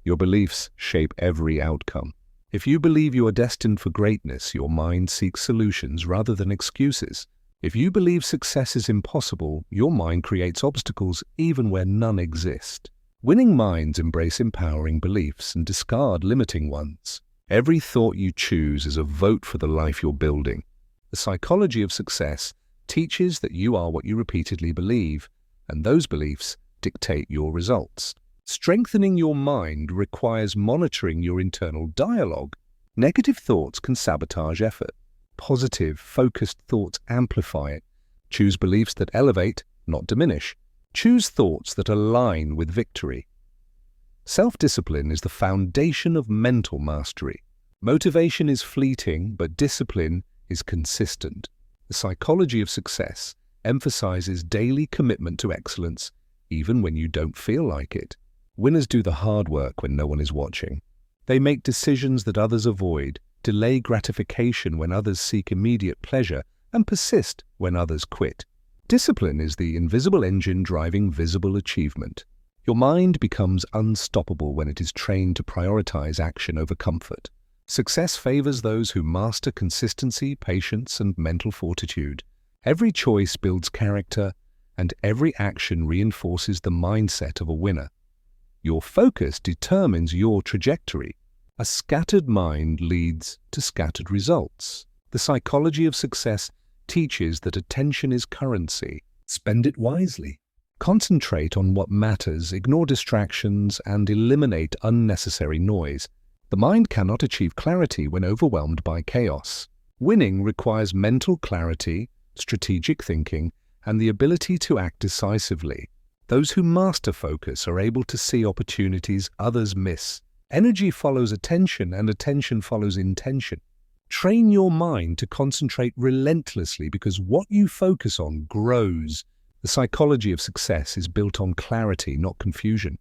Your beliefs shape every outcome. If you believe you are destined for greatness, your mind seeks solutions rather than excuses. If you believe success is impossible, your mind creates obstacles even where none exist. Winning minds embrace empowering beliefs and discard limiting ones. Every thought you choose is a vote for the life you're building. The psychology of success teaches that you are what you repeatedly believe, and those beliefs dictate your results. Strengthening your mind requires monitoring your internal dialogue. Negative thoughts can sabotage effort. Positive, focused thoughts amplify it. Choose beliefs that elevate, not diminish. Choose thoughts that align with victory. Self-discipline is the foundation of mental mastery. Motivation is fleeting, but discipline is consistent. The psychology of success emphasizes daily commitment to excellence, even when you don't feel like it. Winners do the hard work when no one is watching. They make decisions that others avoid, delay gratification when others seek immediate pleasure, and persist when others quit. Discipline is the invisible engine driving visible achievement. Your mind becomes unstoppable when it is trained to prioritize action over comfort. Success favors those who master consistency, patience, and mental fortitude. Every choice builds character, and every action reinforces the mindset of a winner. Your focus determines your trajectory. A scattered mind leads to scattered results. The psychology of success teaches that attention is currency. Spend it wisely. Concentrate on what matters, ignore distractions, and eliminate unnecessary noise. The mind cannot achieve clarity when overwhelmed by chaos. Winning requires mental clarity, strategic thinking, and the ability to act decisively. Those who master focus are able to see opportunities others miss. Energy follows attention, and attention follows intention. Train your mind to concentrate relentlessly because what you focus on grows. The psychology of success is built on clarity, not confusion.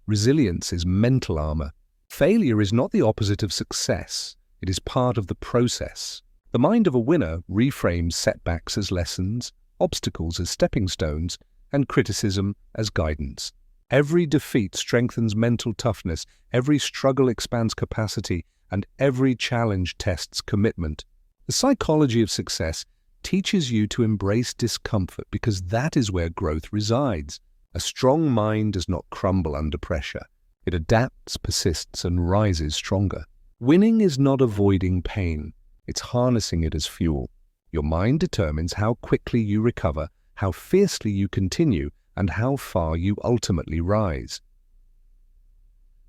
Resilience is mental armor. Failure is not the opposite of success. It is part of the process. The mind of a winner reframes setbacks as lessons, obstacles as stepping stones, and criticism as guidance. Every defeat strengthens mental toughness, every struggle expands capacity, and every challenge tests commitment. The psychology of success teaches you to embrace discomfort because that is where growth resides. A strong mind does not crumble under pressure. It adapts, persists, and rises stronger. Winning is not avoiding pain. It's harnessing it as fuel. Your mind determines how quickly you recover, how fiercely you continue, and how far you ultimately rise.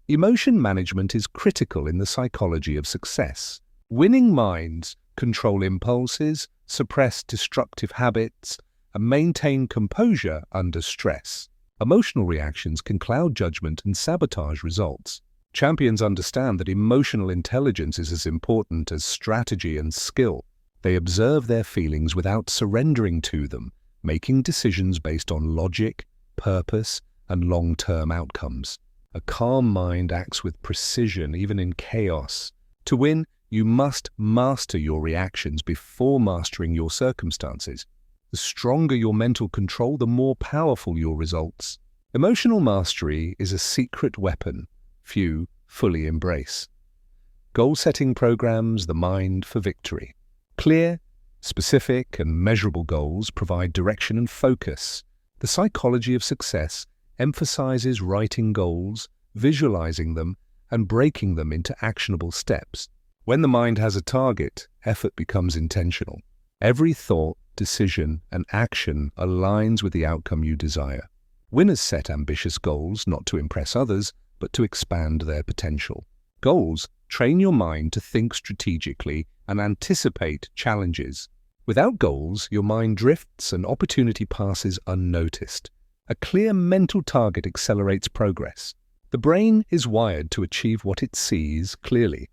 Emotion management is critical in the psychology of success. Winning minds control impulses, suppress destructive habits, and maintain composure under stress. Emotional reactions can cloud judgment and sabotage results. Champions understand that emotional intelligence is as important as strategy and skill. They observe their feelings without surrendering to them, making decisions based on logic, purpose, and long-term outcomes. A calm mind acts with precision even in chaos. To win, you must master your reactions before mastering your circumstances. The stronger your mental control, the more powerful your results. Emotional mastery is a secret weapon few fully embrace. Goal-setting programs the mind for victory. Clear, specific, and measurable goals provide direction and focus. The psychology of success emphasizes writing goals, visualizing them, and breaking them into actionable steps. When the mind has a target, effort becomes intentional. Every thought, decision, and action aligns with the outcome you desire. Winners set ambitious goals not to impress others, but to expand their potential. Goals train your mind to think strategically and anticipate challenges. Without goals, your mind drifts and opportunity passes unnoticed. A clear mental target accelerates progress. The brain is wired to achieve what it sees clearly.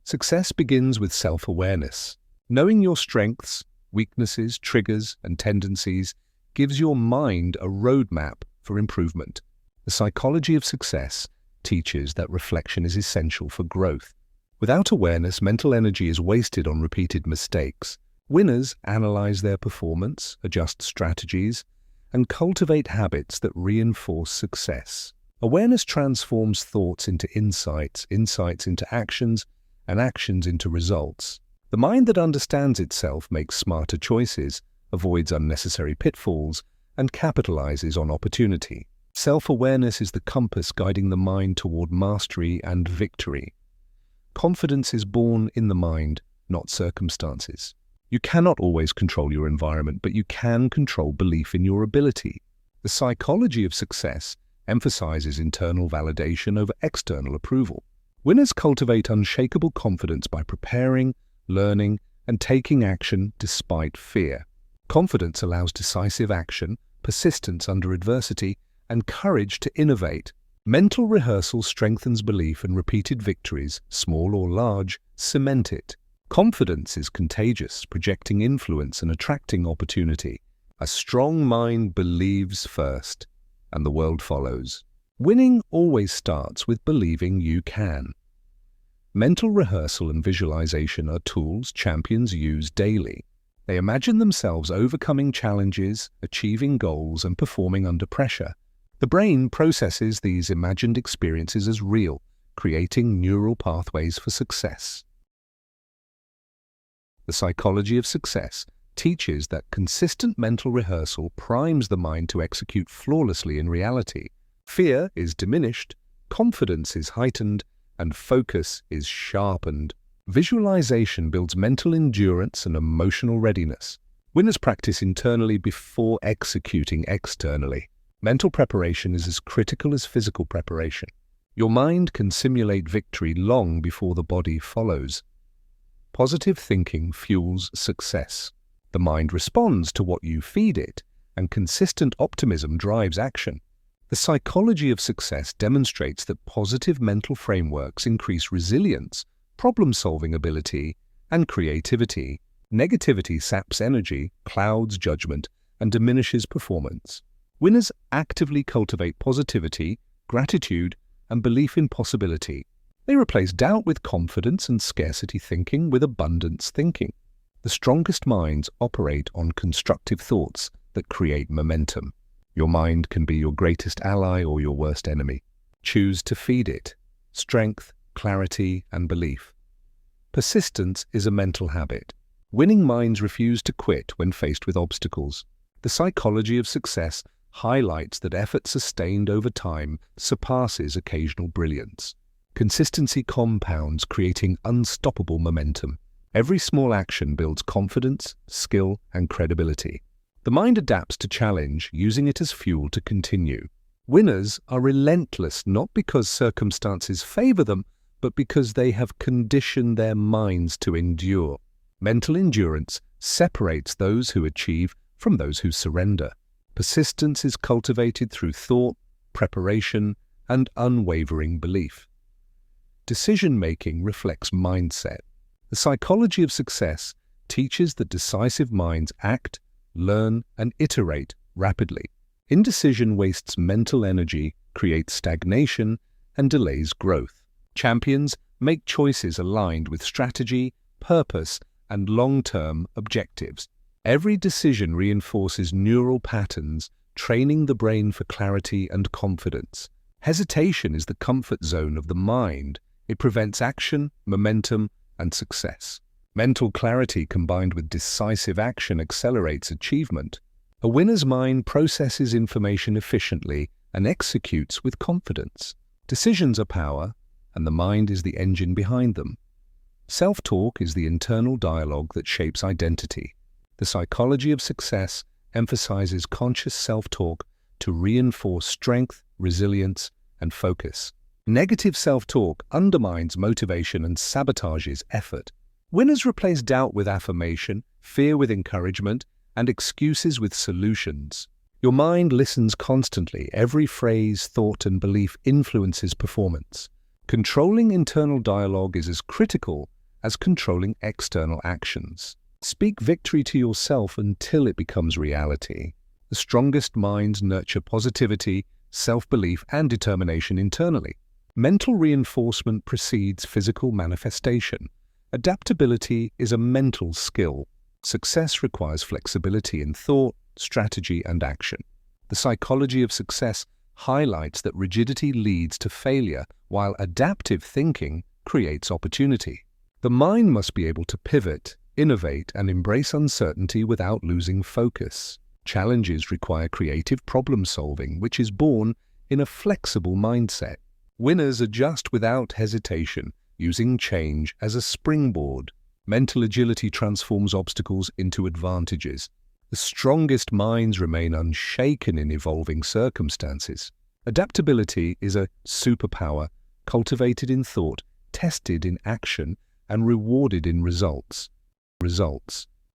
Success begins with self-awareness. Knowing your strengths, weaknesses, triggers, and tendencies gives your mind a roadmap for improvement. The psychology of success teaches that reflection is essential for growth. Without awareness, mental energy is wasted on repeated mistakes. Winners analyze their performance, adjust strategies, and cultivate habits that reinforce success. Awareness transforms thoughts into insights, insights into actions, and actions into results. The mind that understands itself makes smarter choices, avoids unnecessary pitfalls, and capitalizes on opportunity. Self-awareness is the compass guiding the mind toward mastery and victory. Confidence is born in the mind, not circumstances. You cannot always control your environment, but you can control belief in your ability. The psychology of success emphasizes internal validation over external approval. Winners cultivate unshakable confidence by preparing, learning, and taking action despite fear. Confidence allows decisive action, persistence under adversity, and courage to innovate. Mental rehearsal strengthens belief, and repeated victories, small or large, cement it. Confidence is contagious, projecting influence and attracting opportunity. A strong mind believes first, and the world follows. Winning always starts with believing you can. Mental rehearsal and visualization are tools champions use daily. They imagine themselves overcoming challenges, achieving goals, and performing under pressure. The brain processes these imagined experiences as real, creating neural pathways for success. The psychology of success teaches that consistent mental rehearsal primes the mind to execute flawlessly in reality. Fear is diminished, confidence is heightened, and focus is sharpened. Visualization builds mental endurance and emotional readiness. Winners practice internally before executing externally. Mental preparation is as critical as physical preparation. Your mind can simulate victory long before the body follows. Positive thinking fuels success. The mind responds to what you feed it, and consistent optimism drives action. The psychology of success demonstrates that positive mental frameworks increase resilience, problem-solving ability, and creativity. Negativity saps energy, clouds judgment, and diminishes performance. Winners actively cultivate positivity, gratitude, and belief in possibility. They replace doubt with confidence and scarcity thinking with abundance thinking. The strongest minds operate on constructive thoughts that create momentum. Your mind can be your greatest ally or your worst enemy. Choose to feed it. Strength, clarity, and belief. Persistence is a mental habit. Winning minds refuse to quit when faced with obstacles. The psychology of success highlights that effort sustained over time surpasses occasional brilliance. Consistency compounds, creating unstoppable momentum. Every small action builds confidence, skill, and credibility. The mind adapts to challenge, using it as fuel to continue. Winners are relentless not because circumstances favor them, but because they have conditioned their minds to endure. Mental endurance separates those who achieve from those who surrender. Persistence is cultivated through thought, preparation, and unwavering belief. Decision-making reflects mindset. The psychology of success teaches that decisive minds act, learn, and iterate rapidly. Indecision wastes mental energy, creates stagnation, and delays growth. Champions make choices aligned with strategy, purpose, and long-term objectives. Every decision reinforces neural patterns, training the brain for clarity and confidence. Hesitation is the comfort zone of the mind. It prevents action, momentum, and success. Mental clarity combined with decisive action accelerates achievement. A winner's mind processes information efficiently and executes with confidence. Decisions are power, and the mind is the engine behind them. Self-talk is the internal dialogue that shapes identity. The psychology of success emphasizes conscious self-talk to reinforce strength, resilience, and focus. Negative self-talk undermines motivation and sabotages effort. Winners replace doubt with affirmation, fear with encouragement, and excuses with solutions. Your mind listens constantly. Every phrase, thought, and belief influences performance. Controlling internal dialogue is as critical as controlling external actions. Speak victory to yourself until it becomes reality. The strongest minds nurture positivity, self-belief, and determination internally. Mental reinforcement precedes physical manifestation. Adaptability is a mental skill. Success requires flexibility in thought, strategy, and action. The psychology of success highlights that rigidity leads to failure, while adaptive thinking creates opportunity. The mind must be able to pivot, innovate, and embrace uncertainty without losing focus. Challenges require creative problem-solving, which is born in a flexible mindset. Winners adjust without hesitation, using change as a springboard. Mental agility transforms obstacles into advantages. The strongest minds remain unshaken in evolving circumstances. Adaptability is a superpower, cultivated in thought, tested in action, and rewarded in results.